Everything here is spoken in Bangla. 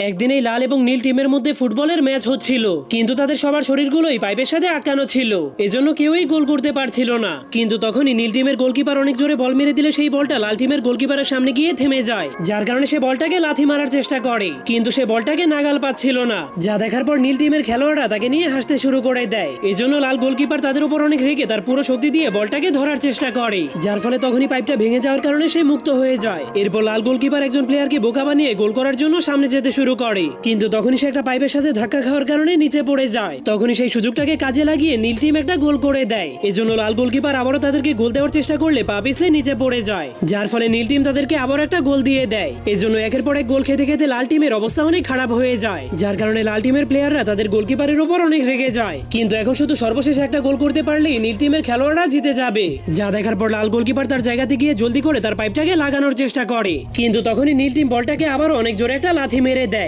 একদিন এই লাল এবং নীল টিমের মধ্যে ফুটবলের ম্যাচ হচ্ছিল, কিন্তু তাদের সবার শরীরগুলোই পাইপের সাথে আটকানো ছিল, এজন্য কেউই গোল করতে পারছিল না। কিন্তু তখনই নীল টিমের গোলকিপার অনেক জোরে বল মেরে দিলে সেই বলটা লাল টিমের গোলকিপারের সামনে গিয়ে থেমে যায়, যার কারণে সে বলটাকে লাথি মারার চেষ্টা করে, কিন্তু সে বলটাকে নাগাল পাচ্ছিল না। যা দেখার পর নীল টিমের খেলোয়াড়রা তাকে নিয়ে হাসতে শুরু করে দেয়। এজন্য লাল গোলকিপার তাদের উপর অনেক রেগে তার পুরো শক্তি দিয়ে বলটাকে ধরার চেষ্টা করে, যার ফলে তখনই পাইপটা ভেঙে যাওয়ার কারণে সে মুক্ত হয়ে যায়। এরপর লাল গোলকিপার একজন প্লেয়ারকে বোকা বানিয়ে গোল করার জন্য সামনে যেতে শুরু করে, কিন্তু তখনই সে একটা পাইপের সাথে ধাক্কা খাওয়ার কারণে নিচে পড়ে যায়। তখনই সেই সুযোগটাকে কাজে লাগিয়ে নীল টিম একটা গোল করে দেয়। এজন্য লাল গোলকিপার আবারও তাদেরকে গোল দেওয়ার চেষ্টা করলে পা পিছলে নিচে পড়ে যায়, যার ফলে নীল টিম তাদেরকে আবার একটা গোল দিয়ে দেয়। এজন্য একের পর এক গোল খেতে খেতে লাল টিমের অবস্থা অনেক খারাপ হয়ে যায়, যার কারণে লাল টিমের প্লেয়াররা তাদের গোলকিপারের উপর অনেক রেগে যায়। কিন্তু এখন শুধু সর্বশেষ একটা গোল করতে পারলেই নীল টিমের খেলোয়াড়রা জিতে যাবে। যা দেখার পর লাল গোলকিপার তার জায়গাতে গিয়ে জলদি করে তার পাইপটাকে লাগানোর চেষ্টা করে, কিন্তু তখনই নীল টিম বলটাকে আবারও অনেক জোরে একটা লাথি মেরে দেয়।